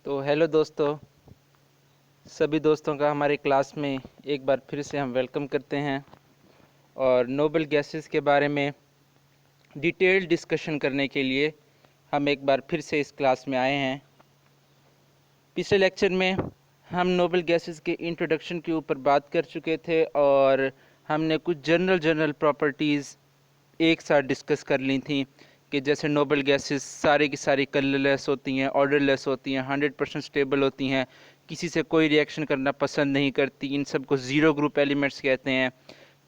तो हेलो दोस्तों, सभी दोस्तों का हमारे क्लास में एक बार फिर से हम वेलकम करते हैं और नोबल गैसेस के बारे में डिटेल्ड डिस्कशन करने के लिए हम एक बार फिर से इस क्लास में आए हैं। पिछले लेक्चर में हम नोबल गैसेस के इंट्रोडक्शन के ऊपर बात कर चुके थे और हमने कुछ जनरल प्रॉपर्टीज़ एक साथ डिस्कस कर ली थी कि जैसे नोबल गैसेस सारी की सारी कलरलेस होती हैं, ऑर्डरलेस होती हैं, 100% स्टेबल होती हैं, किसी से कोई रिएक्शन करना पसंद नहीं करती। इन सब को ज़ीरो ग्रुप एलिमेंट्स कहते हैं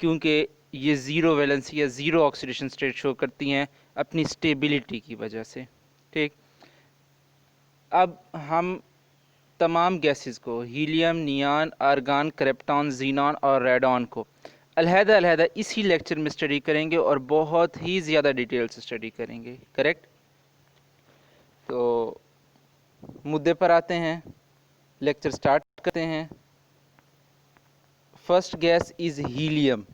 क्योंकि ये ज़ीरो वैलेंसी या ज़ीरो ऑक्सीडेशन स्टेट शो करती हैं अपनी स्टेबिलिटी की वजह से। ठीक, अब हम तमाम गैसेस को हीलियम, नियान, आर्गान, क्रिप्टॉन, जीनॉन और रेडॉन को अलहदा इसी लेक्चर में स्टडी करेंगे और बहुत ही ज़्यादा डिटेल से स्टडी करेंगे। करेक्ट? तो मुद्दे पर आते हैं, लेक्चर स्टार्ट करते हैं। First gas is helium.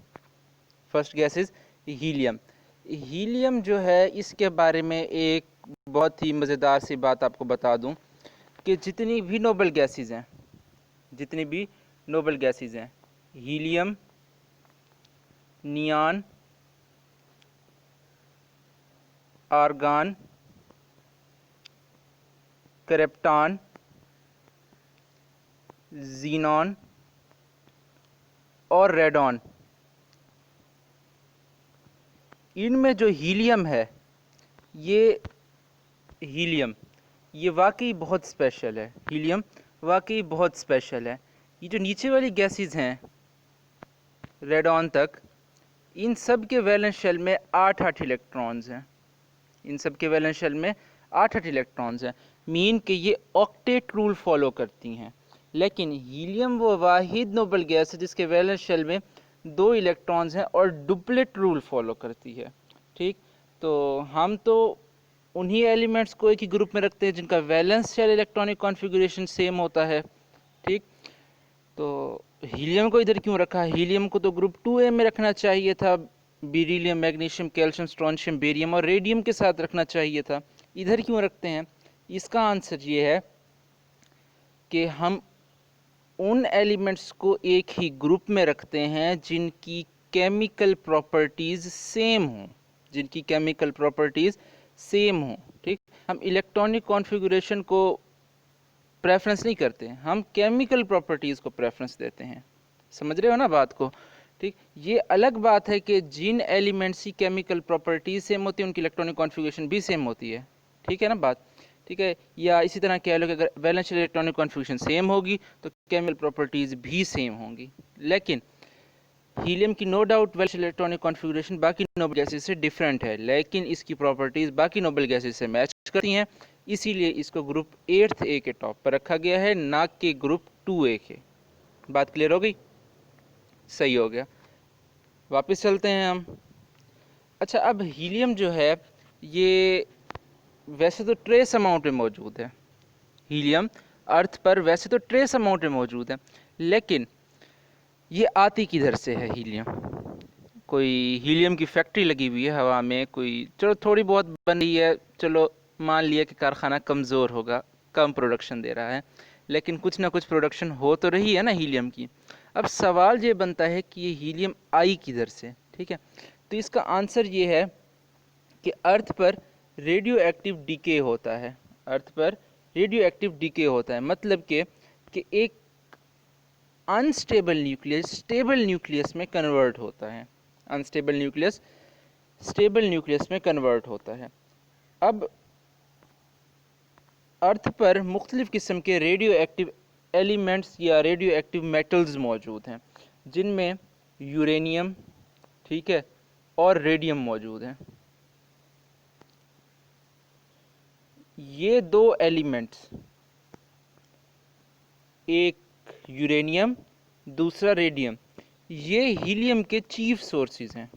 First gas is helium. Helium जो है, इसके बारे में एक बहुत ही मज़ेदार सी बात आपको बता दूं कि जितनी भी नोबल गैसेस हैं, हीलियम, नियान, आर्गान, क्रिप्टॉन, जीनॉन और रेडॉन, इनमें जो हीलियम है, ये वाकई बहुत स्पेशल है। हीलियम वाकई बहुत स्पेशल है। ये जो नीचे वाली गैसेस हैं, रेडॉन तक, इन सब के वैलेंस शेल में 8 इलेक्ट्रॉन्स हैं। मीन कि ये ऑक्टेट रूल फॉलो करती हैं। लेकिन हीलियम वो वाहिद नोबल गैस है जिसके वैलेंस शेल में 2 इलेक्ट्रॉन्स हैं और डुप्लेट रूल फॉलो करती है। ठीक, तो हम तो उन्हीं एलिमेंट्स को एक ही ग्रुप में रखते हैं जिनका valence shell electronic configuration same होता है। ठीक, तो हीलियम को इधर क्यों रखा? हीलियम को तो ग्रुप 2A में रखना चाहिए था, beryllium, magnesium, calcium, strontium, barium और रेडियम के साथ रखना चाहिए था। इधर क्यों रखते हैं? इसका आंसर ये है कि हम उन एलिमेंट्स को एक ही ग्रुप में रखते हैं जिनकी केमिकल प्रॉपर्टीज़ सेम हों। ठीक, हम इलेक्ट्रॉनिक कॉन्फ़िगरेशन को प्रेफरेंस नहीं करते, हम केमिकल प्रॉपर्टीज़ को प्रेफरेंस देते हैं। समझ रहे हो ना बात को? ठीक, ये अलग बात है कि जिन एलिमेंट्स की केमिकल प्रॉपर्टीज सेम होती है उनकी इलेक्ट्रॉनिक कॉन्फ़िगरेशन भी सेम होती है। ठीक है ना बात? ठीक है, या इसी तरह कह लो कि अगर वैलेंस इलेक्ट्रॉनिक कॉन्फ़िगरेशन सेम होगी तो केमिकल प्रॉपर्टीज भी सेम होंगी। लेकिन हीलियम की no doubt valence electronic configuration बाकी नोबल गैसेस से डिफरेंट है, लेकिन इसकी प्रॉपर्टीज़ बाकी नोबल गैसेस से मैच करती हैं। इसीलिए इसको ग्रुप 8A के टॉप पर रखा गया है, ना कि ग्रुप 2A के। बात क्लियर हो गई? सही हो गया। वापस चलते हैं हम। अच्छा, अब हीलियम जो है, ये वैसे तो ट्रेस अमाउंट में मौजूद है। हीलियम अर्थ पर वैसे तो ट्रेस अमाउंट में मौजूद है, लेकिन ये आती किधर से है? हीलियम, कोई हीलियम की फैक्ट्री लगी हुई है हवा में, कोई चलो थोड़ी बहुत बन रही है, चलो मान लिया कि कारखाना कमज़ोर होगा, कम प्रोडक्शन दे रहा है, लेकिन कुछ ना कुछ प्रोडक्शन हो तो रही है ना हीलियम की। अब सवाल ये बनता है कि ये हीलियम आई किधर से? ठीक है, तो इसका आंसर ये है कि अर्थ पर रेडियो एक्टिव डीके होता है। मतलब कि एक अनस्टेबल न्यूक्लियस स्टेबल न्यूक्लियस में कन्वर्ट होता है। अनस्टेबल न्यूक्लियस स्टेबल न्यूक्लियस में कन्वर्ट होता है। अब अर्थ पर मुख्तलिफ़ किस्म के रेडियो एक्टिव एलिमेंट्स या रेडियो एक्टिव मेटल्स मौजूद हैं, जिनमें यूरेनियम, ठीक है, और रेडियम मौजूद हैं। ये दो एलिमेंट्स, एक यूरेनियम, दूसरा रेडियम, ये हीलियम के चीफ सोर्सेज हैं।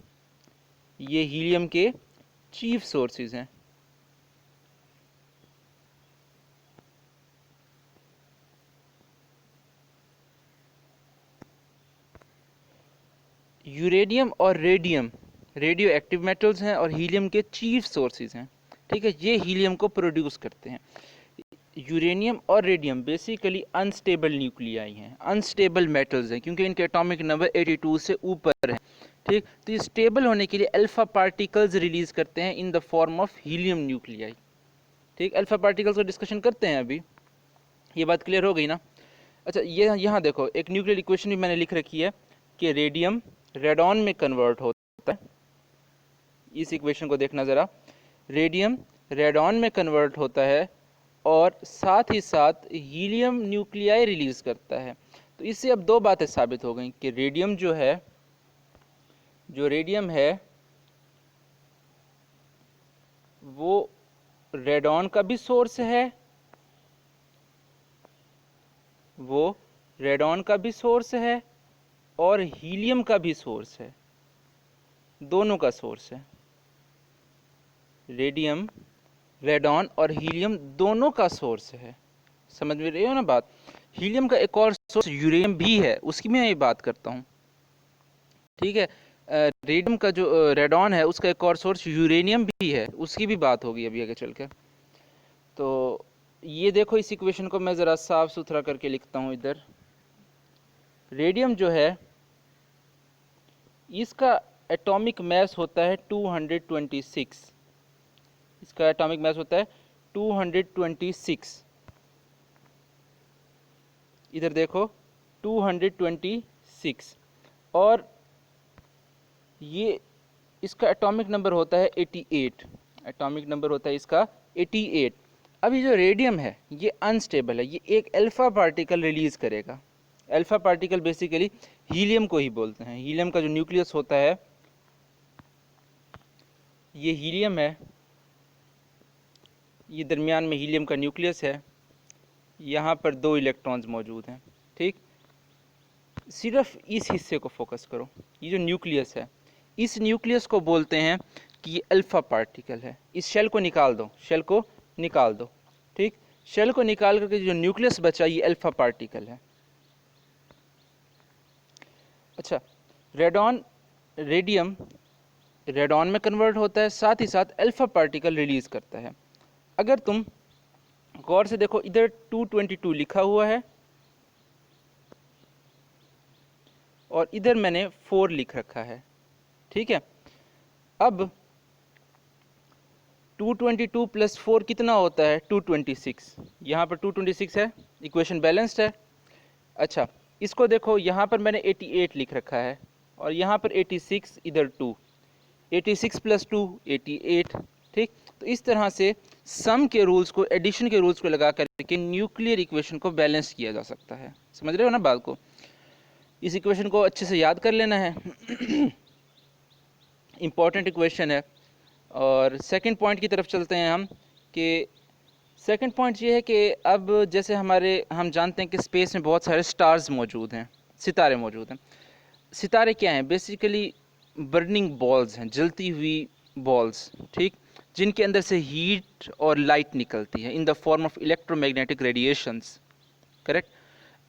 यूरेनियम और रेडियम रेडियो एक्टिव मेटल्स हैं और हीलियम के चीफ सोर्सेज हैं। ठीक है, ये हीलियम को प्रोड्यूस करते हैं। यूरेनियम और रेडियम बेसिकली अनस्टेबल न्यूक्लियाई हैं, अनस्टेबल मेटल्स हैं, क्योंकि इनके एटॉमिक नंबर 82 से ऊपर है। ठीक, तो ये स्टेबल होने के लिए अल्फा पार्टिकल्स रिलीज करते हैं in the form of helium nuclei. ठीक, अल्फा पार्टिकल्स को डिस्कशन करते हैं अभी, ये बात क्लियर हो गई ना। अच्छा, ये यहाँ देखो एक न्यूक्लियर इक्वेशन भी मैंने लिख रखी है कि रेडियम रेडॉन में कन्वर्ट होता है। इस इक्वेशन को देखना ज़रा, रेडियम रेडॉन में कन्वर्ट होता है और साथ ही साथ हीलियम न्यूक्लियाई रिलीज करता है। तो इससे अब दो बातें साबित हो गई कि रेडियम जो रेडियम है वो रेडॉन का भी सोर्स है, वो रेडॉन का भी सोर्स है और हीलियम का भी सोर्स है, दोनों का सोर्स है। रेडियम, रेडॉन और हीलियम दोनों का सोर्स है। समझ में रही हो ना बात। हीलियम का एक और सोर्स यूरेनियम भी है, उसकी मैं ये बात करता हूँ। ठीक है, रेडियम का जो रेडॉन है उसका एक और सोर्स यूरेनियम भी है, उसकी भी बात होगी अभी आगे चलकर। तो ये देखो, इस इक्वेशन को मैं ज़रा साफ सुथरा करके लिखता हूँ इधर। रेडियम जो है इसका एटॉमिक मास होता है 226, इसका एटॉमिक मास होता है 226। इधर देखो 226, और ये इसका एटॉमिक नंबर होता है 88, एटॉमिक नंबर होता है इसका 88। अभी जो रेडियम है ये अनस्टेबल है, ये एक अल्फा पार्टिकल रिलीज करेगा। अल्फा पार्टिकल बेसिकली हीलियम को ही बोलते हैं। हीलियम का जो न्यूक्लियस होता है, ये हीलियम है, ये दरमियान में हीलियम का न्यूक्लियस है, यहाँ पर 2 इलेक्ट्रॉन्स मौजूद हैं। ठीक, सिर्फ इस हिस्से को फोकस करो, ये जो न्यूक्लियस है इस न्यूक्लियस को बोलते हैं कि ये अल्फा पार्टिकल है। इस शेल को निकाल दो, शेल को निकाल दो। ठीक, शेल को निकाल करके जो न्यूक्लियस बचा ये अल्फा पार्टिकल है। अच्छा, रेडियम रेडॉन में कन्वर्ट होता है, साथ ही साथ अल्फा पार्टिकल रिलीज करता है। अगर तुम गौर से देखो, इधर 222 लिखा हुआ है और इधर मैंने 4 लिख रखा है। ठीक है, अब 222 प्लस 4 कितना होता है? 226। यहाँ पर 226 है, इक्वेशन बैलेंस्ड है। अच्छा, इसको देखो, यहाँ पर मैंने 88 लिख रखा है और यहाँ पर 86, इधर 2, 86 प्लस 2 88। ठीक, तो इस तरह से सम के रूल्स को, एडिशन के रूल्स को लगा करके न्यूक्लियर इक्वेशन को बैलेंस किया जा सकता है। समझ रहे हो ना बात को? इस इक्वेशन को अच्छे से याद कर लेना है, इम्पॉर्टेंट इक्वेशन है। और सेकंड पॉइंट की तरफ चलते हैं हम, कि सेकंड पॉइंट ये है कि अब जैसे हम जानते हैं कि स्पेस में बहुत सारे स्टार्स मौजूद हैं, सितारे मौजूद हैं। सितारे क्या हैं? बेसिकली बर्निंग बॉल्स हैं, जलती हुई बॉल्स। ठीक, जिनके अंदर से हीट और लाइट निकलती है in the form of electromagnetic radiations. Correct.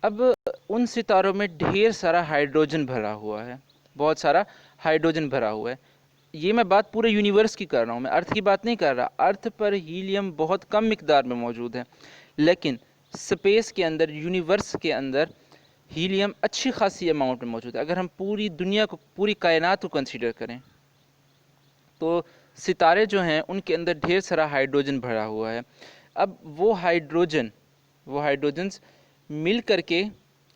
अब उन सितारों में ढेर सारा हाइड्रोजन भरा हुआ है, बहुत सारा हाइड्रोजन भरा हुआ है। ये मैं बात पूरे यूनिवर्स की कर रहा हूँ, मैं अर्थ की बात नहीं कर रहा। अर्थ पर हीलियम बहुत कम मिकदार में मौजूद है, लेकिन स्पेस के अंदर, यूनिवर्स के अंदर हीलियम अच्छी खासी अमाउंट में मौजूद है। अगर हम पूरी दुनिया को, पूरी कायनात को कंसीडर करें तो सितारे जो हैं उनके अंदर ढेर सारा हाइड्रोजन भरा हुआ है। अब वो हाइड्रोजन्स मिल करके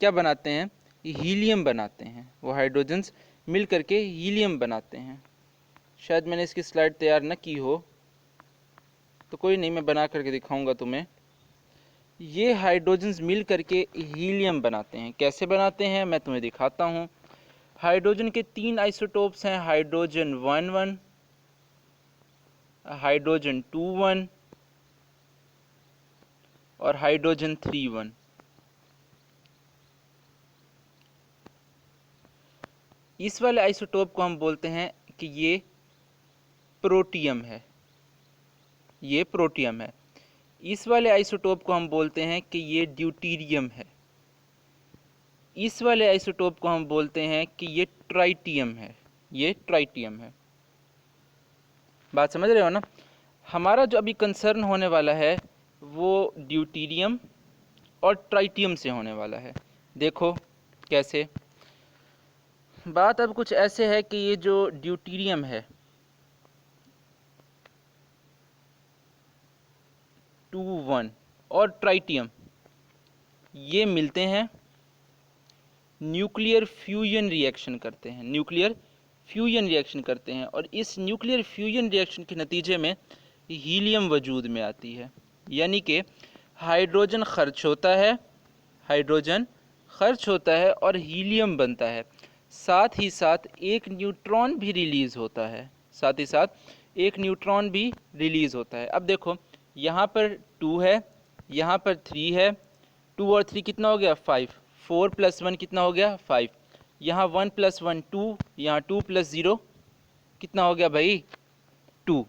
क्या बनाते हैं? हीलियम बनाते हैं। वो हाइड्रोजन्स मिल करके हीलियम बनाते हैं। शायद मैंने इसकी स्लाइड तैयार न की हो, तो कोई नहीं, मैं बना करके दिखाऊंगा तुम्हें। ये हाइड्रोजन्स मिल करके हीलियम बनाते हैं। कैसे बनाते हैं मैं तुम्हें दिखाता हूँ। हाइड्रोजन के 3 आइसोटोप्स हैं, हाइड्रोजन 1,1, हाइड्रोजन 2,1 और हाइड्रोजन 3,1। इस वाले आइसोटोप को हम बोलते हैं कि ये प्रोटियम है, ये प्रोटियम है। इस वाले आइसोटोप को हम बोलते हैं कि ये ड्यूटीरियम है। इस वाले आइसोटोप को हम बोलते हैं कि ये ट्राइटियम है, ये ट्राइटियम है। बात समझ रहे हो ना? हमारा जो अभी कंसर्न होने वाला है वो ड्यूटीरियम और ट्राइटियम से होने वाला है। देखो कैसे, बात अब कुछ ऐसे है कि ये जो ड्यूटीरियम है 2 1 और ट्राइटियम, ये मिलते हैं, न्यूक्लियर फ्यूजन रिएक्शन करते हैं, न्यूक्लियर फ्यूजन रिएक्शन करते हैं, और इस न्यूक्लियर फ्यूजन रिएक्शन के नतीजे में हीलियम वजूद में आती है। यानी कि हाइड्रोजन खर्च होता है, हाइड्रोजन खर्च होता है और हीलियम बनता है। साथ ही साथ एक न्यूट्रॉन भी रिलीज़ होता है, साथ ही साथ एक न्यूट्रॉन भी रिलीज़ होता है। अब देखो यहाँ पर 2 है, यहाँ पर 3 है, 2 और 3 कितना हो गया 5, 4 + 1 कितना हो गया 5, यहाँ 1 + 1 2, यहाँ 2 + 0 कितना हो गया भाई 2।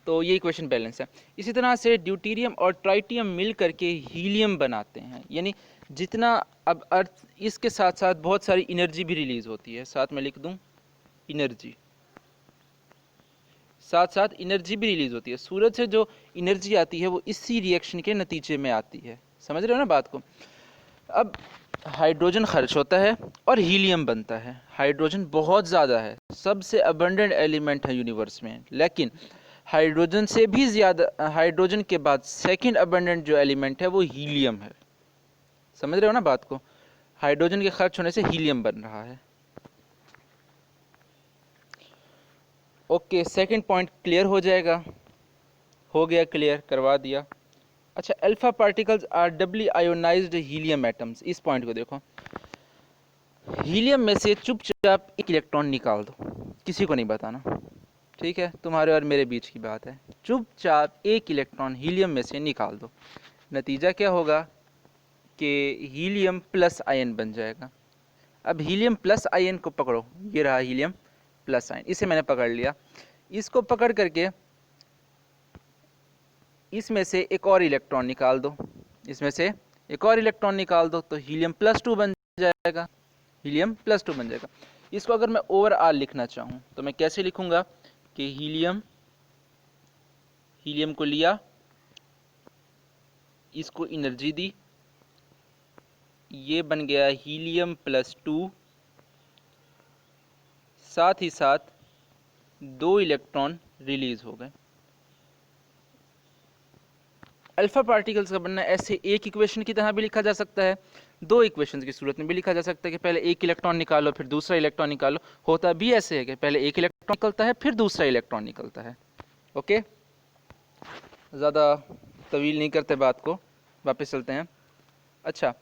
तो ये इक्वेशन बैलेंस है। इसी तरह से ड्यूटीरियम और ट्राइटियम मिल करके हीलियम बनाते हैं। यानी जितना, अब अर्थ इसके साथ साथ बहुत सारी एनर्जी भी रिलीज़ होती है, साथ में लिख दूं एनर्जी, साथ साथ एनर्जी भी रिलीज़ होती है। सूरज से जो एनर्जी आती है वो इसी रिएक्शन के नतीजे में आती है। समझ रहे हो ना बात को। अब हाइड्रोजन खर्च होता है और हीलियम बनता है। हाइड्रोजन बहुत ज़्यादा है, सबसे अबंडेंट एलिमेंट है यूनिवर्स में, लेकिन हाइड्रोजन से भी ज़्यादा, हाइड्रोजन के बाद सेकंड अबंडेंट जो एलिमेंट है वो हीलियम है। समझ रहे हो ना बात को। हाइड्रोजन के खर्च होने से हीलियम बन रहा है। ओके, सेकंड पॉइंट क्लियर हो जाएगा, हो गया क्लियर, करवा दिया। अच्छा, alpha particles are doubly ionized helium atoms. इस पॉइंट को देखो, हीलियम में से चुपचाप एक इलेक्ट्रॉन निकाल दो, किसी को नहीं बताना, ठीक है, तुम्हारे और मेरे बीच की बात है। चुपचाप एक इलेक्ट्रॉन हीलियम में से निकाल दो, नतीजा क्या होगा कि हीलियम प्लस आयन बन जाएगा। अब हीलियम प्लस आयन को पकड़ो, ये रहा हीलियम प्लस आयन, इसे मैंने पकड़ लिया। इसको पकड़ करके इसमें से एक और इलेक्ट्रॉन निकाल दो, इसमें से एक और इलेक्ट्रॉन निकाल दो, तो हीलियम +2 बन जाएगा, हीलियम +2 बन जाएगा। इसको अगर मैं ओवरऑल लिखना चाहूँ तो मैं कैसे लिखूँगा कि हीलियम, हीलियम को लिया, इसको एनर्जी दी, ये बन गया हीलियम +2, साथ ही साथ 2 इलेक्ट्रॉन रिलीज हो गए। अल्फा पार्टिकल्स का बनना ऐसे एक इक्वेशन की तरह भी लिखा जा सकता है, 2 इक्वेशंस की सूरत में भी लिखा जा सकता है कि पहले एक इलेक्ट्रॉन निकालो फिर दूसरा इलेक्ट्रॉन निकालो। होता भी ऐसे है कि पहले एक इलेक्ट्रॉन निकलता है फिर दूसरा इलेक्ट्रॉन निकलता है। ओके, ज़्यादा तवील नहीं करते बात को, वापस चलते हैं। अच्छा,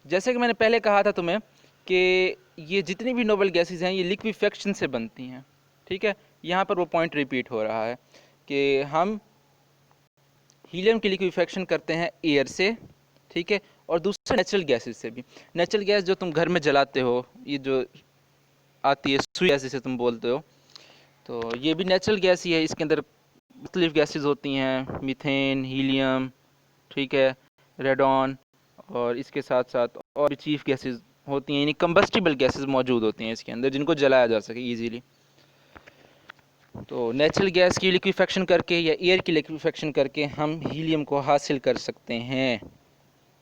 जैसे कि मैंने पहले कहा था तुम्हें कि ये जितनी भी नोबल गैसेज हैं ये लिक्विफेक्शन से बनती हैं, ठीक है। यहाँ पर वो पॉइंट रिपीट हो रहा है कि हम हीलियम की लिक्विफेक्शन करते हैं एयर से, ठीक है, और दूसरा नेचुरल गैसेस से भी। नेचुरल गैस जो तुम घर में जलाते हो, ये जो आती है सुई गैस जिसे तुम बोलते हो, तो ये भी नेचुरल गैस ही है। इसके अंदर मुख्तलिफ गैसेज होती हैं, मीथेन, हीलियम, ठीक है, रेडॉन, और इसके साथ साथ और भी चीफ गैसेज होती हैं, यानी कंबस्टिबल गैसेज मौजूद होती हैं इसके अंदर जिनको जलाया जा सके ईजीली। तो नेचुरल गैस की लिक्विफेक्शन करके या एयर की लिक्विफेक्शन करके हम हीलियम को हासिल कर सकते हैं,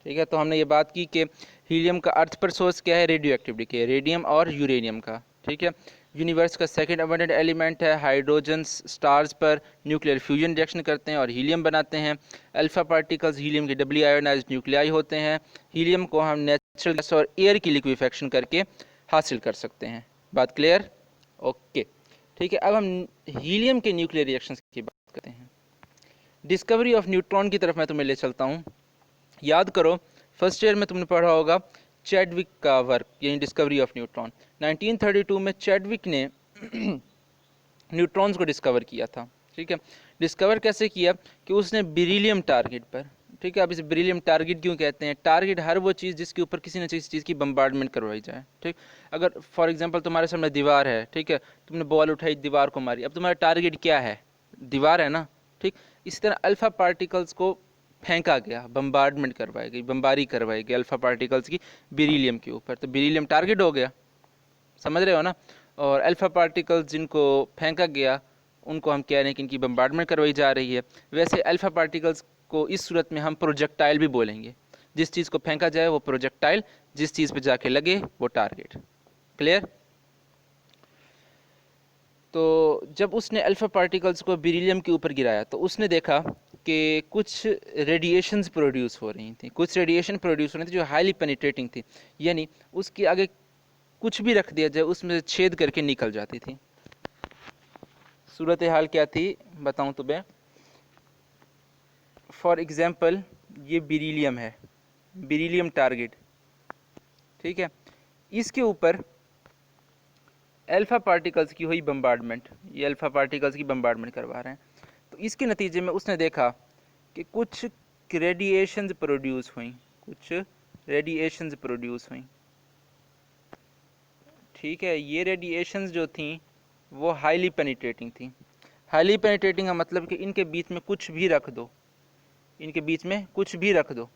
ठीक है। तो हमने ये बात की कि हीलियम का अर्थ पर सोर्स क्या है, रेडियो एक्टिविटी के, रेडियम और यूरेनियम का, ठीक है। यूनिवर्स का सेकंड अबंडेंट एलिमेंट है। हाइड्रोजन स्टार्स पर न्यूक्लियर फ्यूजन रिएक्शन करते हैं और हीलियम बनाते हैं। अल्फा पार्टिकल्स हीलियम के डबली आयोनाइज्ड न्यूक्लियाई होते हैं। हीलियम को हम नेचुरल गैस और एयर की लिक्विफेक्शन करके हासिल कर सकते हैं। बात क्लियर? ओके, ठीक है। अब हम हीलियम के न्यूक्लियर रिएक्शंस की बात करते हैं। डिस्कवरी ऑफ न्यूट्रॉन की तरफ मैं तुम्हें ले चलता हूँ। याद करो, फर्स्ट ईयर में तुमने पढ़ा होगा चैडविक का वर्क, यानी डिस्कवरी ऑफ न्यूट्रॉन। 1932 में चैडविक ने न्यूट्रॉन्स को डिस्कवर किया था, ठीक है। डिस्कवर कैसे किया कि उसने बेरिलियम टारगेट पर, ठीक है। अब इसे बेरिलियम टारगेट क्यों कहते हैं? टारगेट हर वो चीज़ जिसके ऊपर किसी न किसी चीज़ की बम्बार्डमेंट करवाई जाए, ठीक। अगर फॉर एग्जांपल तुम्हारे सामने दीवार है, ठीक है, तुमने बॉल उठाई, दीवार को मारी, अब तुम्हारा टारगेट क्या है? दीवार है ना, ठीक। इसी तरह अल्फा पार्टिकल्स को फेंका गया, बम्बार्डमेंट करवाई गई, बम्बारी करवाई गई अल्फा पार्टिकल्स की बेरिलियम के ऊपर, तो बेरिलियम टारगेट हो गया, समझ रहे हो ना। और अल्फा पार्टिकल्स जिनको फेंका गया उनको हम कह रहे हैं कि इनकी बम्बार्डमेंट करवाई जा रही है। वैसे अल्फा पार्टिकल्स को इस सूरत में हम प्रोजेक्टाइल भी बोलेंगे। जिस चीज़ को फेंका जाए वो प्रोजेक्टाइल, जिस चीज़ पे जाके लगे वो टारगेट। क्लियर? तो जब उसने अल्फा पार्टिकल्स को बेरिलियम के ऊपर गिराया तो उसने देखा कि कुछ रेडिएशंस प्रोड्यूस हो रही थी, कुछ रेडिएशन प्रोड्यूस हो रही थी जो हाईली पेनिट्रेटिंग थी, यानी उसके आगे कुछ भी रख दिया जाए उसमें छेद करके निकल जाती थी। सूरत हाल क्या थी बताऊं तुम्हें। फॉर एग्जांपल ये बेरिलियम है, बेरिलियम टारगेट, ठीक है। इसके ऊपर अल्फा पार्टिकल्स की हुई बम्बार्डमेंट, ये अल्फा पार्टिकल्स की बम्बार्डमेंट करवा रहे हैं। तो इसके नतीजे में उसने देखा कि कुछ रेडिएशंस प्रोड्यूस हुई, कुछ रेडिएशंस प्रोड्यूस हुई, ठीक है। ये रेडिएशंस जो थी वो हाईली पेनिट्रेटिंग थी। हाईली पेनिट्रेटिंग का मतलब कि इनके बीच में कुछ भी रख दो, इनके बीच में कुछ भी रख दो,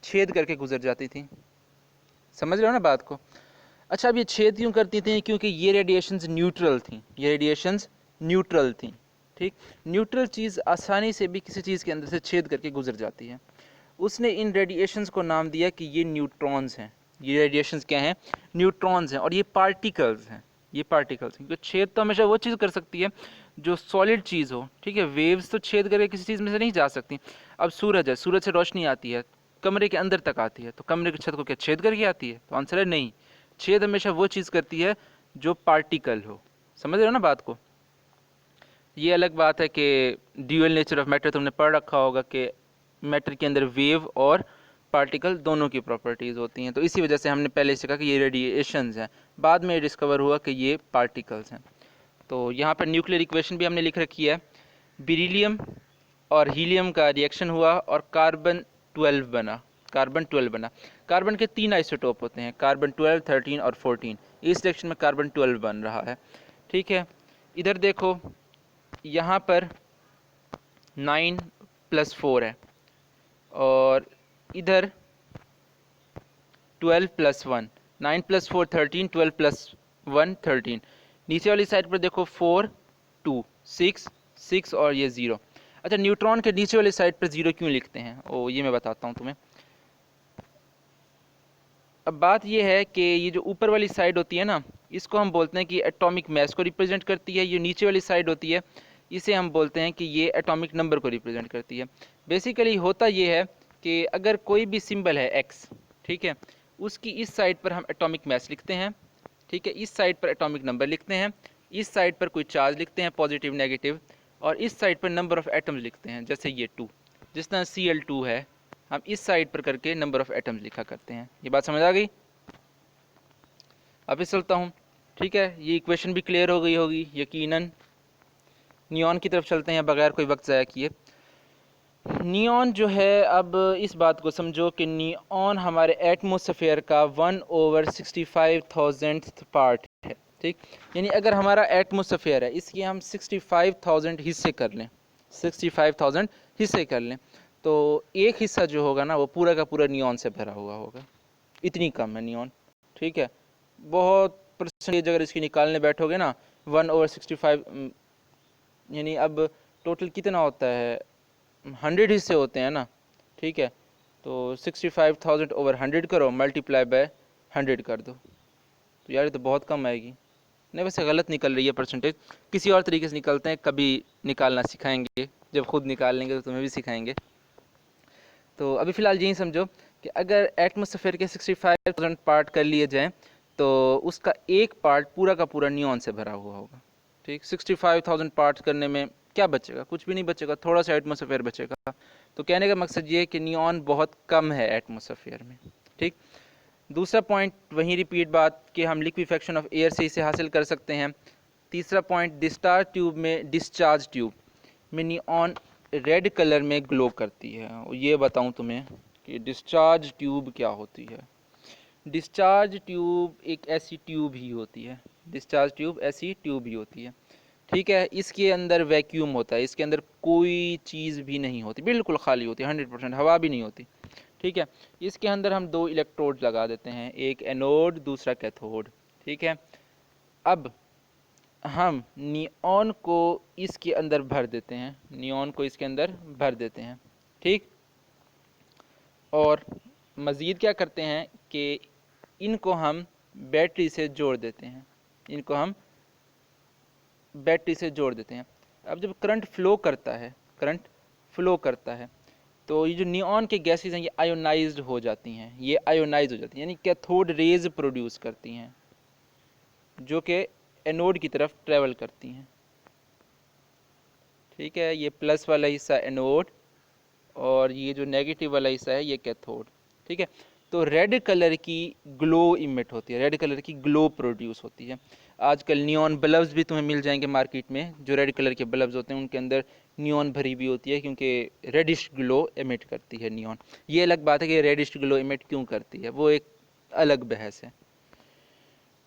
छेद करके गुजर जाती थी। समझ रहे हो ना बात को? अच्छा, अब ये छेद क्यों करती थी? क्योंकि ये रेडिएशंस न्यूट्रल थी, ये रेडिएशंस न्यूट्रल थी, ठीक। न्यूट्रल चीज़ आसानी से भी किसी चीज़ के अंदर से छेद करके गुजर जाती है। उसने इन रेडिएशंस को नाम दिया कि ये न्यूट्रॉन्स हैं। ये रेडिएशंस क्या हैं? न्यूट्रॉन्स हैं, और ये पार्टिकल्स हैं, ये पार्टिकल्स हैं। क्योंकि छेद तो हमेशा वो चीज़ कर सकती है जो सॉलिड चीज़ हो, ठीक है। वेव्स तो छेद करके किसी चीज़ में से नहीं जा सकती। अब सूरज है, सूरज से रोशनी आती है, कमरे के अंदर तक आती है, तो कमरे की छत को क्या छेद करके आती है? तो आंसर है नहीं। छेद हमेशा वो चीज़ करती है जो पार्टिकल हो। समझ रहे हो ना बात को? ये अलग बात है कि ड्यूअल नेचर ऑफ मैटर तुमने पढ़ रखा होगा कि मैटर के अंदर वेव और पार्टिकल दोनों की प्रॉपर्टीज़ होती हैं। तो इसी वजह से हमने पहले से कहा कि ये रेडिएशंस हैं, बाद में डिस्कवर हुआ कि ये पार्टिकल्स हैं। तो यहाँ पर न्यूक्लियर इक्वेशन भी हमने लिख रखी है। बेरिलियम और हीलियम का रिएक्शन हुआ और कार्बन 12 बना, कार्बन 12 बना। कार्बन के 3 आइसोटोप होते हैं, कार्बन 12, 13 और 14। इस रिएक्शन में कार्बन 12 बन रहा है, ठीक है। इधर देखो, यहाँ पर 9 + 4 है, और इधर 12 + 1, 9 + 4 13, 12 + 1 13। नीचे वाली साइड पर देखो 4 2 6 6 और ये 0। अच्छा, न्यूट्रॉन के नीचे वाली साइड पर 0 क्यों लिखते हैं? ओ, ये मैं बताता हूँ तुम्हें। अब बात ये है कि ये जो ऊपर वाली साइड होती है ना, इसको हम बोलते हैं कि एटॉमिक मास को रिप्रेजेंट करती है। ये नीचे वाली साइड होती है, इसे हम बोलते हैं कि ये एटॉमिक नंबर को रिप्रेजेंट करती है। बेसिकली होता ये है कि अगर कोई भी सिंबल है x, ठीक है, उसकी इस साइड पर हम एटॉमिक मास लिखते हैं, ठीक है, इस साइड पर एटॉमिक नंबर लिखते हैं, इस साइड पर कोई चार्ज लिखते हैं पॉजिटिव नेगेटिव, और इस साइड पर नंबर ऑफ़ एटम्स लिखते हैं। जैसे ये 2, जिस तरह Cl2 है, हम इस साइड पर करके नंबर ऑफ़ एटम्स लिखा करते हैं। ये बात समझ आ गई? वापस चलता हूँ, ठीक है। ये इक्वेशन भी क्लियर हो गई होगी यकीनन। नियॉन की तरफ चलते हैं बगैर कोई वक्त ज़ाया किए। नियॉन जो है, अब इस बात को समझो कि नियॉन हमारे एटमॉस्फेयर का 1/65,000th पार्ट है, ठीक। यानी अगर हमारा एटमॉस्फेयर है, इसके हम 65,000 हिस्से कर लें, 65,000 हिस्से कर लें, तो एक हिस्सा जो होगा ना वो पूरा का पूरा नियॉन से भरा हुआ होगा। इतनी कम है नियॉन, ठीक है। बहुत परसेंटेज अगर इसकी निकालने बैठोगे ना, 1/65, यानी अब टोटल कितना होता है, 100 हिस्से होते हैं ना, ठीक है। तो 65,000 ओवर 100 करो, मल्टीप्लाई बाय 100 कर दो, तो यार ये तो बहुत कम आएगी। नहीं, वैसे गलत निकल रही है परसेंटेज, किसी और तरीके से निकलते हैं, कभी निकालना सिखाएंगे, जब खुद निकाल लेंगे तो तुम्हें भी सिखाएंगे। तो अभी फ़िलहाल यही समझो कि अगर एटमॉस्फेयर के 65,000 पार्ट कर लिए जाएँ तो उसका एक पार्ट पूरा का पूरा नियॉन से भरा हुआ होगा, ठीक। 65,000 पार्ट करने में क्या बचेगा? कुछ भी नहीं बचेगा, थोड़ा सा एटमॉस्फेयर बचेगा। तो कहने का मकसद ये है कि नियॉन बहुत कम है एटमॉस्फेयर में, ठीक। दूसरा पॉइंट वहीं रिपीट बात कि हम लिक्विफेक्शन ऑफ एयर से इसे हासिल कर सकते हैं। तीसरा पॉइंट, डिस्चार्ज ट्यूब में नियॉन रेड कलर में ग्लो करती है। ये बताऊं तुम्हें कि डिस्चार्ज ट्यूब क्या होती है। डिस्चार्ज ट्यूब एक ऐसी ट्यूब ही होती है, डिस्चार्ज ट्यूब ऐसी ट्यूब ही होती है, ठीक है। इसके अंदर वैक्यूम होता है, इसके अंदर कोई चीज़ भी नहीं होती, बिल्कुल खाली होती है, 100%, हवा भी नहीं होती, ठीक है। इसके अंदर हम 2 इलेक्ट्रोड लगा देते हैं, एक एनोड दूसरा कैथोड, ठीक है। अब हम नियॉन को इसके अंदर भर देते हैं, नियॉन को इसके अंदर भर देते हैं, ठीक। और मज़ीद क्या करते हैं कि इनको हम बैटरी से जोड़ देते हैं, इनको हम बैटरी से जोड़ देते हैं। अब जब करंट फ्लो करता है, करंट फ्लो करता है तो ये जो नियॉन के गैसेस हैं ये आयोनाइज्ड हो जाती हैं, ये आयोनाइज हो जाती हैं, यानी कैथोड रेज प्रोड्यूस करती हैं जो कि एनोड की तरफ ट्रेवल करती हैं। ठीक है, ये प्लस वाला हिस्सा एनोड और ये जो नेगेटिव वाला हिस्सा है ये कैथोड। ठीक है, तो रेड कलर की ग्लो इमिट होती है, रेड कलर की ग्लो प्रोड्यूस होती है। आजकल नियॉन बल्ब्स भी तुम्हें मिल जाएंगे मार्केट में, जो रेड कलर के बल्ब्स होते हैं उनके अंदर नियॉन भरी भी होती है क्योंकि रेडिश ग्लो इमिट करती है नियॉन। ये अलग बात है कि रेडिश ग्लो इमिट क्यों करती है, वो एक अलग बहस है।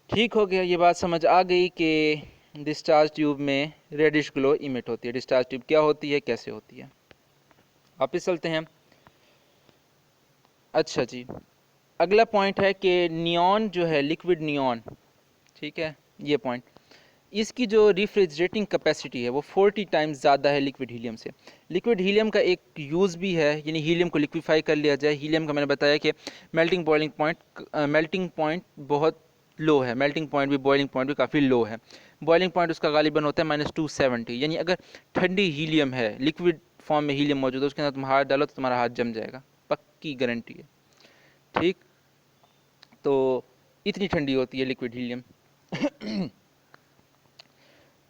ठीक हो गया, ये बात समझ आ गई कि डिस्चार्ज ट्यूब में रेडिश ग्लो इमिट होती है। डिस्चार्ज ट्यूब क्या होती है, कैसे होती है, वापस चलते हैं। अच्छा जी, अगला पॉइंट है कि नियॉन जो है, लिक्विड नियॉन, ठीक है, ये पॉइंट, इसकी जो रिफ्रिजरेटिंग कैपेसिटी है वो 40 टाइम्स ज़्यादा है लिक्विड हीलियम से। लिक्विड हीलियम का एक यूज़ भी है, यानी हीलियम को लिक्विफाई कर लिया जाए। हीलियम का मैंने बताया कि मेल्टिंग पॉइंट बहुत लो है, मेल्टिंग पॉइंट भी बॉइलिंग पॉइंट भी काफ़ी लो है। बॉइलिंग पॉइंट उसका गालिबन होता है -270, यानी अगर ठंडी हीलियम है, लिक्विड फॉर्म में हीलियम मौजूद है, उसके अंदर तुम हाथ डालो तो तुम्हारा हाथ जम जाएगा, पक्की गारंटी है। ठीक, तो इतनी ठंडी होती है लिक्विड हीलियम।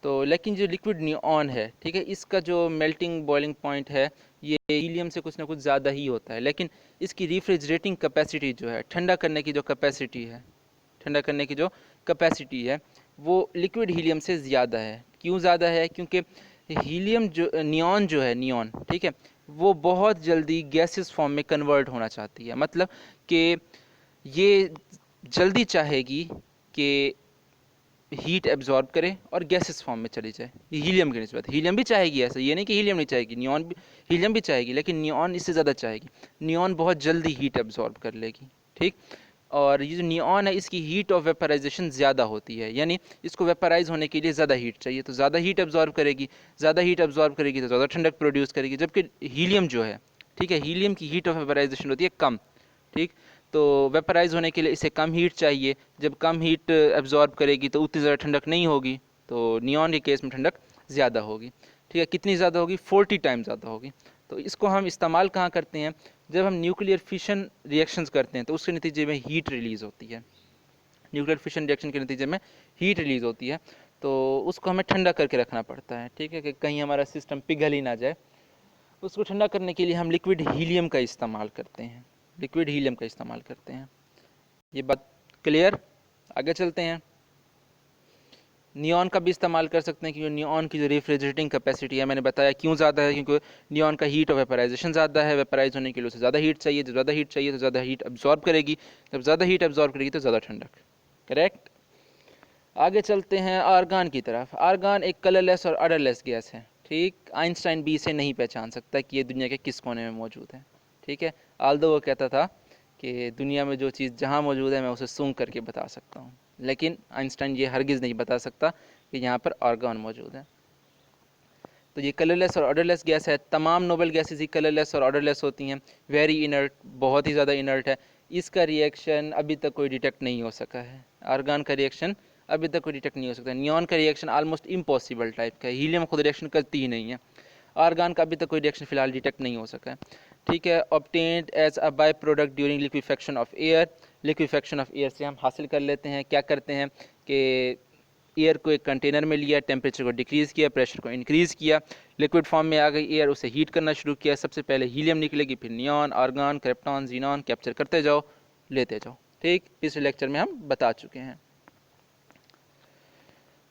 तो लेकिन जो लिक्विड नियॉन है, ठीक है, इसका जो मेल्टिंग बॉइलिंग पॉइंट है ये हीलियम से कुछ ना कुछ ज़्यादा ही होता है, लेकिन इसकी रिफ्रिजरेटिंग कैपेसिटी जो है, ठंडा करने की जो कैपेसिटी है, ठंडा करने की जो कैपेसिटी है वो लिक्विड हीलियम से ज़्यादा है। क्यों ज़्यादा है? क्योंकि हीलियम जो नियॉन जो है, नियॉन, ठीक है, वो बहुत जल्दी गैसेस फॉर्म में कन्वर्ट होना चाहती है। मतलब कि ये जल्दी चाहेगी कि हीट एब्जॉर्ब करे और गैसेस फॉर्म में चली जाए। ये हीलियम की निस्बत, हीलियम भी चाहेगी ऐसा, ये नहीं कि हीलियम नहीं चाहेगी, नियॉन भी, हीलियम भी चाहेगी, लेकिन नियॉन इससे ज़्यादा चाहेगी। नियॉन बहुत जल्दी हीट एब्जॉर्ब कर लेगी। ठीक, और ये जो नियॉन है इसकी हीट ऑफ वेपराइजेशन ज़्यादा होती है, यानी इसको वेपराइज होने के लिए ज़्यादा हीट चाहिए, तो ज़्यादा हीट एब्जॉर्ब करेगी, ज़्यादा हीट एब्जॉर्ब करेगी तो ज़्यादा ठंडक प्रोड्यूस करेगी। जबकि हीलियम जो है, ठीक है, हीलियम की हीट ऑफ वेपराइजेशन होती है कम। ठीक, तो वेपराइज होने के लिए इसे कम हीट चाहिए, जब कम हीट एब्जॉर्ब करेगी तो उतनी ज़्यादा ठंडक नहीं होगी, तो नियॉन के केस में ठंडक ज़्यादा होगी। ठीक है, कितनी ज़्यादा होगी? 40 टाइम ज़्यादा होगी। तो इसको हम इस्तेमाल कहाँ करते हैं? जब हम न्यूक्लियर फिशन रिएक्शंस करते हैं तो उसके नतीजे में हीट रिलीज़ होती है, न्यूक्लियर फिशन रिएक्शन के नतीजे में हीट रिलीज़ होती है, तो उसको हमें ठंडा करके रखना पड़ता है। ठीक है, कि कहीं हमारा सिस्टम पिघल ही ना जाए। उसको ठंडा करने के लिए हम लिक्विड हीलियम का इस्तेमाल करते हैं, लिक्विड हीलियम का इस्तेमाल करते हैं। ये बात क्लियर? आगे चलते हैं। नियॉन का भी इस्तेमाल कर सकते हैं क्योंकि नियॉन की जो रेफ्रिजरेटिंग कैपेसिटी है, मैंने बताया क्यों ज़्यादा है, क्योंकि नियॉन का हीट ऑफ वेपराइजेशन ज़्यादा है, वेपराइज होने के लिए उसे ज़्यादा हीट चाहिए, जब ज़्यादा हीट चाहिए तो ज़्यादा हीट एब्जॉर्ब करेगी, जब ज़्यादा हीट एब्जॉर्ब करेगी तो ज़्यादा ठंडक। करेक्ट। आगे चलते हैं आर्गन की तरफ। आर्गन एक कलरलेस और अडरलेस गैस है। ठीक, आइंस्टाइन भी इसे नहीं पहचान सकता कि ये दुनिया के किस कोने में मौजूद है। ठीक है, आल्दो वो कहता था कि दुनिया में जो चीज़ जहाँ मौजूद है मैं उसे सूंघ करके बता सकता हूँ, लेकिन आइंस्टाइन ये हरगिज़ नहीं बता सकता कि यहाँ पर आर्गन मौजूद है। तो ये कलरलेस और ऑर्डरलेस गैस है। तमाम नोबल गैसेस ही कलरलेस और ऑर्डरलेस होती हैं। वेरी इनर्ट, बहुत ही ज़्यादा इनर्ट है। इसका रिएक्शन अभी तक कोई डिटेक्ट नहीं हो सका है। आर्गन का रिएक्शन अभी तक कोई डिटेक्ट नहीं हो सकता। नियॉन का रिएक्शन ऑलमोस्ट इम्पॉसिबल टाइप का है, हीलियम खुद रिएक्शन करती ही नहीं है। आर्गन का अभी तक कोई रिएक्शन फिलहाल डिटेक्ट नहीं हो सका है। ठीक है, obtained as a by product during liquefaction of air. Liquefaction of air से हम हासिल कर लेते हैं, क्या करते हैं कि एयर को एक कंटेनर में लिया, टेम्परेचर को डिक्रीज़ किया, प्रेशर को इंक्रीज़ किया, लिक्विड फॉर्म में आ गई एयर, उसे हीट करना शुरू किया। सबसे पहले हीलियम निकलेगी, फिर neon, argon, krypton, xenon, capture करते जाओ, लेते जाओ। ठीक, पिछले लेक्चर में हम बता चुके हैं।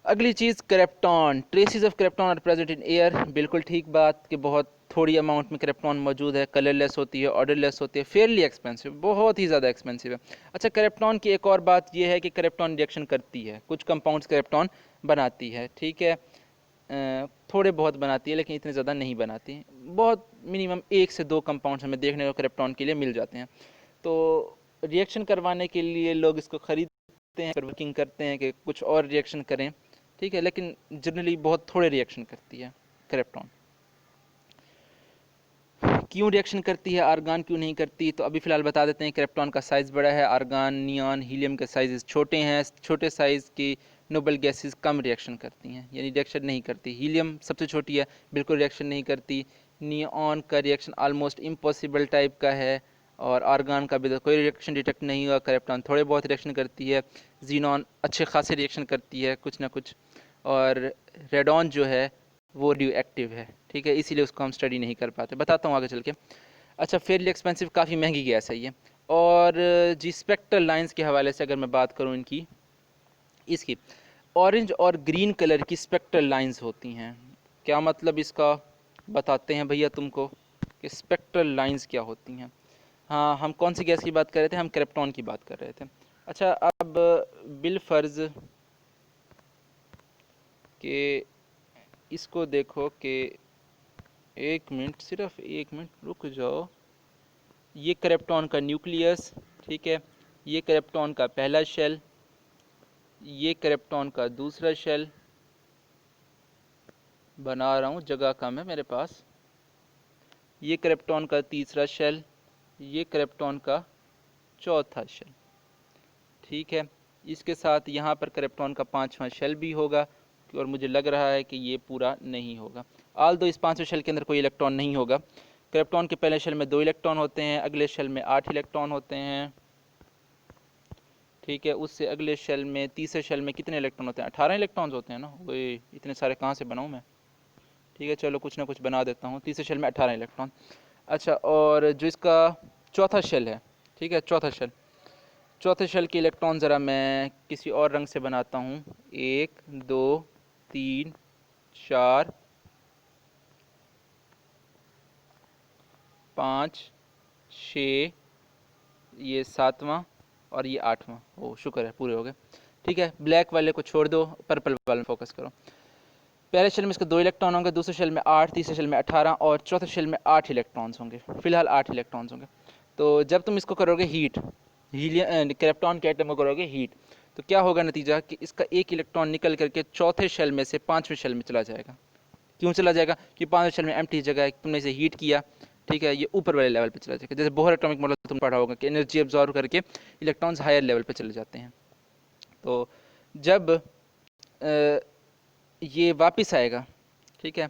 अगली चीज़ krypton. Traces of krypton are present in air. बिल्कुल ठीक बात कि बहुत थोड़ी अमाउंट में क्रिप्टॉन मौजूद है, कलरलेस होती है, ऑर्डरलेस होती है, फेयरली एक्सपेंसिव, बहुत ही ज़्यादा एक्सपेंसिव है। अच्छा, क्रिप्टॉन की एक और बात यह है कि क्रिप्टॉन रिएक्शन करती है, कुछ कंपाउंड्स क्रिप्टॉन बनाती है। ठीक है, थोड़े बहुत बनाती है लेकिन इतने ज़्यादा नहीं बनाती। बहुत मिनिमम 1 से 2 कंपाउंड्स हमें देखने को क्रिप्टॉन के लिए मिल जाते हैं। तो रिएक्शन करवाने के लिए लोग इसको खरीदते हैं, वर्किंग करते हैं कि कुछ और रिएक्शन करें। ठीक है, लेकिन जनरली बहुत थोड़े रिएक्शन करती है क्रिप्टॉन। क्यों रिएक्शन करती है, आर्गान क्यों नहीं करती? तो अभी फ़िलहाल बता देते हैं। क्रिप्टॉन का साइज़ बड़ा है, आर्गान, नियॉन, हीलियम के साइज़ छोटे हैं। छोटे साइज़ की नोबल गैसेस कम रिएक्शन करती हैं, यानी रिएक्शन नहीं करती। हीलियम सबसे छोटी है, बिल्कुल रिएक्शन नहीं करती। नियॉन का रिएक्शन ऑलमोस्ट इम्पॉसिबल टाइप का है, और आर्गान का भी कोई रिएक्शन डिटेक्ट नहीं हुआ। क्रिप्टॉन थोड़े बहुत रिएक्शन करती है। जीनॉन अच्छे खासे रिएक्शन करती है, कुछ ना कुछ। और रेडॉन जो है वो रेडियो एक्टिव है, ठीक है, इसीलिए उसको हम स्टडी नहीं कर पाते। बताता हूँ आगे चल के। अच्छा, फेयरली एक्सपेंसिव, काफ़ी महंगी गैस है ये। और जी स्पेक्ट्रल लाइंस के हवाले से अगर मैं बात करूँ इनकी, इसकी ऑरेंज और ग्रीन कलर की स्पेक्ट्रल लाइंस होती हैं। क्या मतलब इसका, बताते हैं भैया तुमको कि स्पेक्ट्रल लाइंस क्या होती हैं। हाँ, हम कौन सी गैस की बात कर रहे थे? हम क्रिप्टॉन की बात कर रहे थे। अच्छा, अब बिलफर्ज के इसको देखो कि एक मिनट, सिर्फ एक मिनट रुक जाओ। ये क्रिप्टॉन का न्यूक्लियस, ठीक है, ये क्रिप्टॉन का पहला शेल, ये क्रिप्टॉन का दूसरा शेल, बना रहा हूँ, जगह कम है मेरे पास। ये क्रिप्टॉन का तीसरा शेल, ये क्रिप्टॉन का चौथा शेल, ठीक है। इसके साथ यहाँ पर क्रिप्टॉन का पांचवा शेल भी होगा, और मुझे लग रहा है कि ये पूरा नहीं होगा। आल दो इस पांचवें शेल के अंदर कोई इलेक्ट्रॉन नहीं होगा। क्रिप्टॉन के पहले शेल में 2 इलेक्ट्रॉन होते हैं, अगले शेल में 8 इलेक्ट्रॉन होते हैं, ठीक है। उससे अगले शेल में, तीसरे शेल में कितने इलेक्ट्रॉन होते हैं? 18 इलेक्ट्रॉन्स होते हैं ना। वही, इतने सारे कहाँ से बनाऊँ मैं? ठीक है, चलो कुछ ना कुछ बना देता हूँ। तीसरे शेल में 18 इलेक्ट्रॉन। अच्छा, और जो इसका चौथा शेल है, ठीक है, चौथा शेल, चौथे शेल के इलेक्ट्रॉन ज़रा मैं किसी और रंग से बनाता हूँ। 1 2 3 4 5 6, ये 7वां और ये 8वां। ओ शुक्र है, पूरे हो गए, ठीक है। ब्लैक वाले को छोड़ दो, पर्पल वाले में फोकस करो। पहले शेल में इसके 2 इलेक्ट्रॉन होंगे, दूसरे शेल में 8, तीसरे शेल में 18, और चौथे शेल में 8 इलेक्ट्रॉन्स होंगे। फिलहाल 8 इलेक्ट्रॉन्स होंगे। तो जब तुम इसको करोगे हीट, हीलियम क्रिप्टॉन के एटम को करोगे हीट, तो क्या होगा नतीजा कि इसका एक इलेक्ट्रॉन निकल करके चौथे शेल में से पांचवें शेल में चला जाएगा। क्यों चला जाएगा? कि पांचवें शेल में एम्प्टी जगह है, तुमने इसे हीट किया, ठीक है, ये ऊपर वाले लेवल पे चला जाएगा। जैसे बोहर एटॉमिक मॉडल तुम पढ़ा होगा कि एनर्जी एब्जॉर्व करके इलेक्ट्रॉन्स हायर लेवल पे चले जाते हैं। तो जब ये वापस आएगा, ठीक है,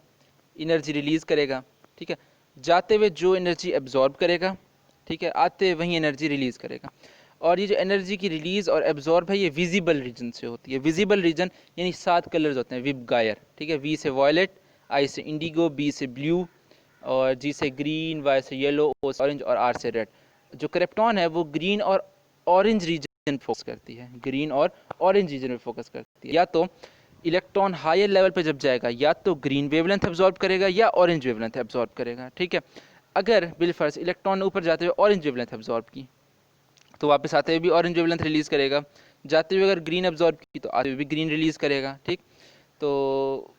एनर्जी रिलीज़ करेगा, ठीक है, जाते हुए जो एनर्जी एब्जॉर्ब करेगा, ठीक है, आते हुए वही एनर्जी रिलीज़ करेगा। और ये जो एनर्जी की रिलीज़ और एब्जॉर्ब है, ये विजिबल रीजन से होती है। विजिबल रीजन यानी 7 कलर्स होते हैं विब गायर, ठीक है। वी से वॉयलेट, आई से इंडिगो, बी से ब्लू, और जी से ग्रीन, वाई से येलो, ओ से ऑरेंज और आर से रेड। जो क्रिप्टॉन है वो ग्रीन और ऑरेंज रीजन फोकस करती है, ग्रीन और ऑरेंज रीजन में फोकस करती है। या तो इलेक्ट्रॉन हायर लेवल पे जब जाएगा, या तो ग्रीन वेवलेंथ एब्जॉर्ब करेगा या ऑरेंज वेवलेंथ एब्जॉर्ब करेगा, ठीक है। अगर बिलफर्ज इलेक्ट्रॉन ने ऊपर जाते हुए ऑरेंज वेवलेंथ एब्जॉर्ब की, तो वापस आते हुए भी ऑरेंज वेवलेंथ रिलीज़ करेगा। जाते हुए अगर ग्रीन एब्जॉर्ब की, तो आते हुए भी ग्रीन रिलीज़ करेगा, ठीक। तो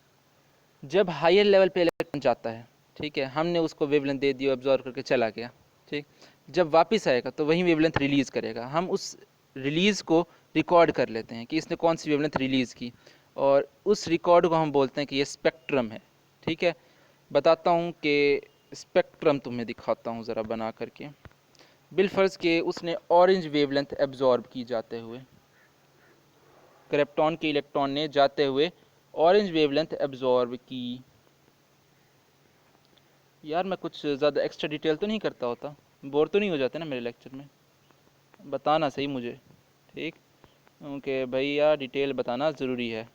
जब हायर लेवल पे इलेक्ट्रॉन जाता है, ठीक है, हमने उसको वेवलेंथ दे दी, एब्जॉर्ब करके चला गया, ठीक। जब वापस आएगा तो वही वेवलेंथ रिलीज़ करेगा। हम उस रिलीज़ को रिकॉर्ड कर लेते हैं कि इसने कौन सी वेवलेंथ रिलीज़ की, और उस रिकॉर्ड को हम बोलते हैं कि ये स्पेक्ट्रम है, ठीक है। बताता हूँ कि स्पेक्ट्रम तुम्हें दिखाता हूँ ज़रा बना करके। बिलफर्ज के उसने ऑरेंज वेवलेंथ एब्जॉर्ब की जाते हुए, क्रिप्टॉन के इलेक्ट्रॉन ने जाते हुए ऑरेंज वेवलेंथ एब्जॉर्ब की। यार मैं कुछ ज़्यादा एक्स्ट्रा डिटेल तो नहीं करता होता, बोर तो नहीं हो जाते ना मेरे लेक्चर में? बताना सही मुझे, ठीक, क्योंकि भैया डिटेल बताना ज़रूरी है।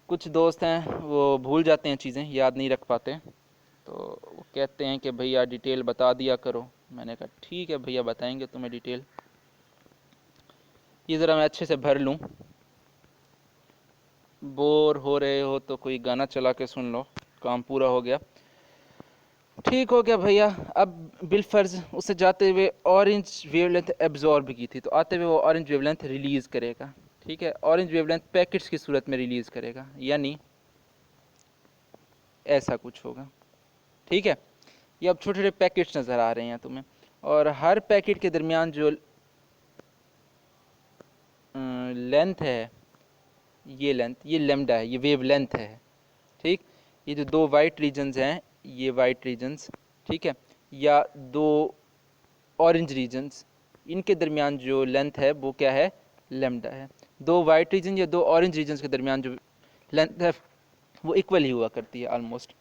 कुछ दोस्त हैं वो भूल जाते हैं चीज़ें, याद नहीं रख पाते, तो वो कहते हैं कि भैया डिटेल बता दिया करो। मैंने कहा ठीक है भैया, बताएंगे तुम्हें डिटेल। ये ज़रा मैं अच्छे से भर लूँ। बोर हो रहे हो तो कोई गाना चला के सुन लो, काम पूरा हो गया। ठीक हो गया भैया। अब बिलफर्ज उसे जाते हुए ऑरेंज वेवलेंथ एब्जॉर्ब की थी, तो आते हुए वो ऑरेंज वेवलेंथ रिलीज़ करेगा, ठीक है। ऑरेंज वेवलेंथ पैकेट्स की सूरत में रिलीज़ करेगा, यानी ऐसा कुछ होगा, ठीक है। ये अब छोटे छोटे पैकेट्स नज़र आ रहे हैं तुम्हें, और हर पैकेट के दरमियान जो लेंथ है, ये लेंथ, ये लेमडा है, ये वेव लेंथ है, ठीक। ये जो 2 वाइट रीजन्स हैं, ये वाइट रीजन्स, ठीक है, या दो ऑरेंज रीजन्स, इनके दरमियान जो लेंथ है वो क्या है, लेमडा है। दो वाइट रीजन या दो ऑरेंज रीजन्स के दरमियान जो लेंथ है वो इक्वल ही हुआ करती है ऑलमोस्ट,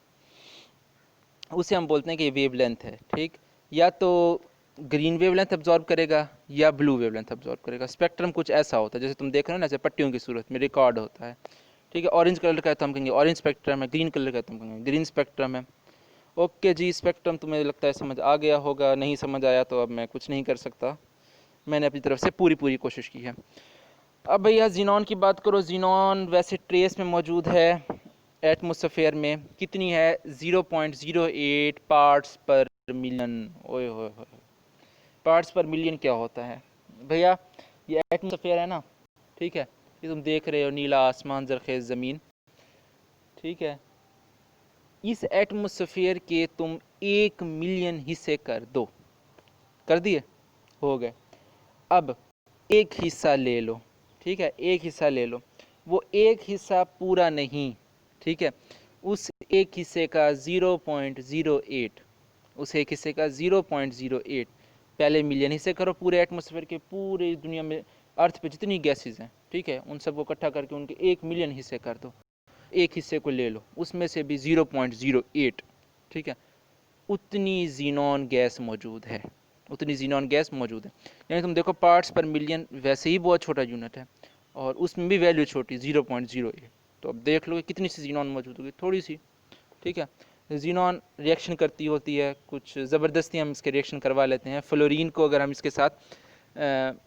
उसे हम बोलते हैं कि वेव लेंथ है। ठीक, या तो ग्रीन वेव लेंथ अब्जॉर्ब करेगा या ब्लू वेव लेंथ अब्जॉर्ब करेगा। स्पेक्ट्रम कुछ ऐसा होता है जैसे तुम देख रहे हो ना, जैसे पट्टियों की सूरत में रिकॉर्ड होता है। ठीक है, ऑरेंज कलर का है तो हम कहेंगे ऑरेंज स्पेक्ट्रम है, ग्रीन कलर का है तो हम कहेंगे ग्रीन स्पेक्ट्रम है। ओके जी, स्पेक्ट्रम तुम्हें लगता है समझ आ गया होगा, नहीं समझ आया तो अब मैं कुछ नहीं कर सकता, मैंने अपनी तरफ से पूरी कोशिश की है। अब भैया जीनॉन की बात करो। जीनॉन वैसे ट्रेस में मौजूद है एटमॉस्फेयर में, कितनी है, 0.08 पार्ट्स पर मिलियन। ओए होए होए, पार्ट्स पर मिलियन क्या होता है भैया, ये एटमॉस्फेयर है ना, ठीक है, ये तुम देख रहे हो नीला आसमान, जरखेज ज़मीन, ठीक है, इस एटमॉस्फेयर के तुम 1 मिलियन हिस्से कर दो, कर दिए, हो गए। अब एक हिस्सा ले लो, ठीक है, एक हिस्सा ले लो, वो एक हिस्सा पूरा नहीं, ठीक है, उस एक हिस्से का 0.08, उस एक हिस्से का 0.08, पहले मिलियन हिस्से करो पूरे एटमॉस्फेयर के, पूरी दुनिया में अर्थ पे जितनी गैसेस हैं, ठीक है, उन सबको इकट्ठा करके उनके 1 मिलियन हिस्से कर दो, एक हिस्से को ले लो, उसमें से भी 0.08, ठीक है, उतनी जीनॉन गैस मौजूद है, उतनी जीनॉन गैस मौजूद है। यानी तुम देखो पार्ट्स पर मिलियन वैसे ही बहुत छोटा यूनिट है और उसमें भी वैल्यू छोटी 0.08, तो अब देख लो कितनी सी जीनॉन मौजूद होगी, थोड़ी सी, ठीक है। जीनॉन रिएक्शन करती होती है, कुछ ज़बरदस्ती हम इसके रिएक्शन करवा लेते हैं। फ्लोरीन को अगर हम इसके साथ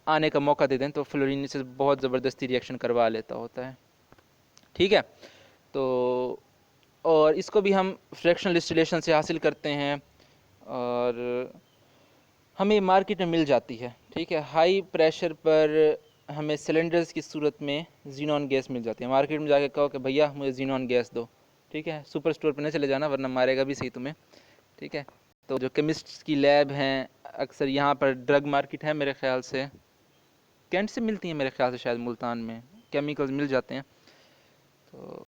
आने का मौका दे दें तो फ्लोरीन से बहुत ज़बरदस्ती रिएक्शन करवा लेता होता है, ठीक है। तो और इसको भी हम फ्रैक्शनल डिस्टिलेशन से हासिल करते हैं और हमें मार्केट में मिल जाती है, ठीक है। हाई प्रेशर पर हमें सिलेंडर्स की सूरत में जीनॉन गैस मिल जाती है। मार्केट में जाके कहो कि भैया मुझे जीनॉन गैस दो, ठीक है, सुपर स्टोर पर नहीं चले जाना वरना मारेगा भी सही तुम्हें, ठीक है। तो जो केमिस्ट की लैब हैं, अक्सर यहाँ पर ड्रग मार्केट है मेरे ख्याल से, कैंट से मिलती हैं मेरे ख्याल से, शायद मुल्तान में केमिकल्स मिल जाते हैं, तो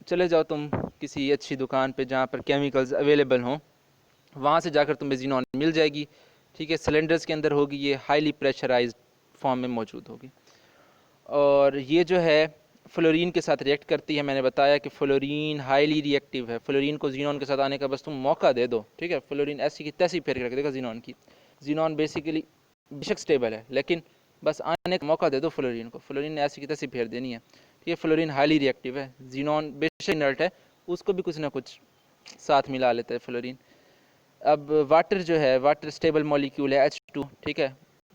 चले जाओ तुम किसी अच्छी दुकान पे जहाँ पर केमिकल्स अवेलेबल हों, वहाँ से जाकर तुम्हें जीनॉन मिल जाएगी, ठीक है। सिलेंडर्स के अंदर होगी, ये हाईली प्रेशराइज्ड फॉर्म में मौजूद होगी और ये जो है फ्लोरीन के साथ रिएक्ट करती है। मैंने बताया कि फ्लोरीन हाईली रिएक्टिव है, फ्लोरीन को जीनॉन के साथ आने का बस तुम मौका दे दो, ठीक है, फ्लोरीन ऐसी की तैसी फेर के रख देगा जीनॉन की। जीनॉन बेसिकली बेशक स्टेबल है लेकिन बस आने का मौका दे दो फ्लोरीन को, फ्लोरीन ने ऐसी की तैसी फेर देनी है, ठीक है। फ्लोरीन हाईली रिएक्टिव है, जीनॉन बेशक इनर्ट है, उसको भी कुछ ना कुछ साथ मिला लेता है फ्लोरीन। अब वाटर जो है, वाटर स्टेबल मॉलिक्यूल है H2, ठीक है,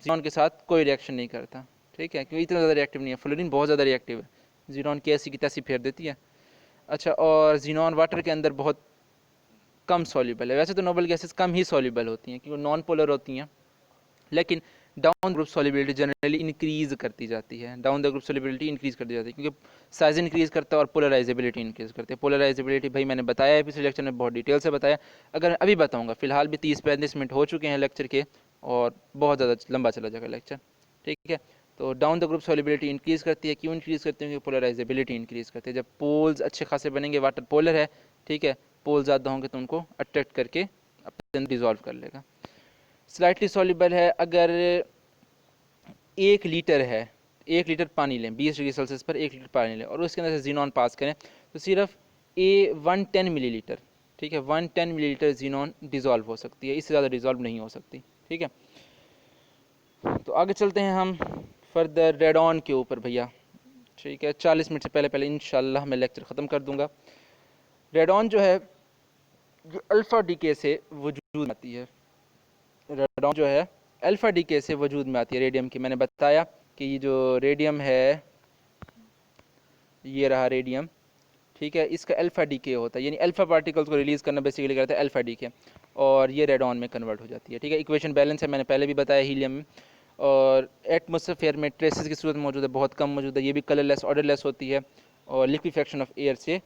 जीनॉन के साथ कोई रिएक्शन नहीं करता, ठीक है, क्योंकि इतना ज़्यादा रिएक्टिव नहीं है। फ्लोरीन बहुत ज़्यादा रिएक्टिव है, जीनॉन की ऐसी की तैसी फेर देती है। अच्छा, और जीनॉन वाटर के अंदर बहुत कम सॉल्युबल है। वैसे तो नोबल गैसेस कम ही सॉल्युबल होती हैं क्योंकि नॉन पोलर होती हैं, लेकिन down group solubility generally increase करती जाती है, down the group solubility increase करती जाती है क्योंकि साइज इंक्रीज करता है और पोलराइजेबिलिटी इंक्रीज करती है। पोलराइजेबिलिटी भाई मैंने बताया है पिछले लेक्चर में, बहुत डिटेल से बताया, अगर अभी बताऊंगा, फिलहाल भी 30-35 मिनट हो चुके हैं लेक्चर के और बहुत ज़्यादा लंबा चला जाएगा लेक्चर, ठीक है। तो down the group solubility increase करती है, क्यों इंक्रीज करती है, क्योंकि पोलराइजेबिलिटी इंक्रीज करती है। जब पोल्स अच्छे खासे बनेंगे, वाटर पोलर है, ठीक है, पोल ज़्यादा होंगे तो उनको अट्रैक्ट करके अपने अंदर डिजॉल्व कर लेगा। स्लाइटली सॉल्युबल है, अगर 1 लीटर है, 1 लीटर पानी लें, 20 डिग्री सेल्सियस पर 1 लीटर पानी लें और उसके अंदर से जीनॉन पास करें तो सिर्फ 110 मिलीलीटर, ठीक है, 110 मिलीलीटर जीनॉन डिज़ोल्व हो सकती है, इससे ज़्यादा डिज़ोल्व नहीं हो सकती, ठीक है। तो आगे चलते हैं हम फर्दर रेडॉन के ऊपर भैया, ठीक है। 40 मिनट से पहले पहले इंशाल्लाह मैं लेक्चर ख़त्म कर दूंगा। रेडॉन जो है जो अल्फ़ा डीके से वजूद में आती है, रेडॉन जो है अल्फ़ा डीके से वजूद में आती है रेडियम की। मैंने बताया कि ये जो रेडियम है, ये रहा रेडियम, ठीक है, इसका अल्फ़ा डीके होता है, यानी अल्फ़ा पार्टिकल्स को रिलीज़ करना बेसिकली करता है अल्फ़ा डीके, और ये रेडॉन में कन्वर्ट हो जाती है, ठीक है। इक्वेशन बैलेंस है, मैंने पहले भी बताया हीलियम में, और एटमॉस्फेयर में ट्रेसेस की सूरत मौजूद है, बहुत कम मौजूद है, ये भी कलरलेस ऑर्डरलेस होती है और लिक्विफेक्शन ऑफ एयर से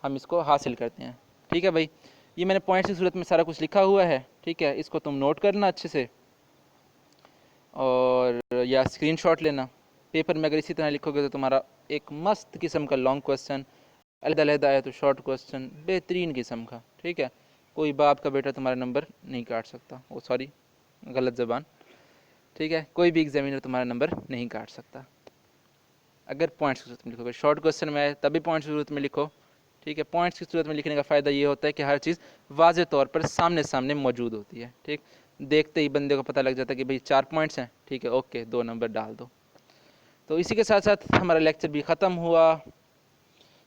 हम इसको हासिल करते हैं, ठीक है भाई। ये मैंने पॉइंट्स की सूरत में सारा कुछ लिखा हुआ है, ठीक है, इसको तुम नोट करना अच्छे से और या स्क्रीनशॉट लेना। पेपर में अगर इसी तरह लिखोगे तो तुम्हारा एक मस्त किस्म का लॉन्ग क्वेश्चन, अलग-अलग है तो शॉर्ट क्वेश्चन, बेहतरीन किस्म का, ठीक है, कोई बाप का बेटा तुम्हारा नंबर नहीं काट सकता, वो सॉरी गलत ज़बान, ठीक है, कोई भी एग्जामिनर तुम्हारा नंबर नहीं काट सकता अगर पॉइंट्स की सूरत में लिखोगे। शॉर्ट क्वेश्चन में आए तभी पॉइंट्स की सूरत में लिखो, ठीक है। पॉइंट्स की सूरत में लिखने का फ़ायदा ये होता है कि हर चीज़ वाज़े तौर पर सामने सामने मौजूद होती है, ठीक। देखते ही बंदे को पता लग जाता है कि भाई 4 पॉइंट्स हैं, ठीक है, ओके 2 नंबर डाल दो। तो इसी के साथ साथ हमारा लेक्चर भी ख़त्म हुआ।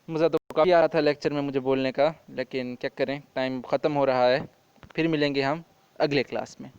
मज़ा तो काफ़ी आ रहा था लेक्चर में मुझे बोलने का, लेकिन क्या करें, टाइम ख़त्म हो रहा है। फिर मिलेंगे हम अगले क्लास में।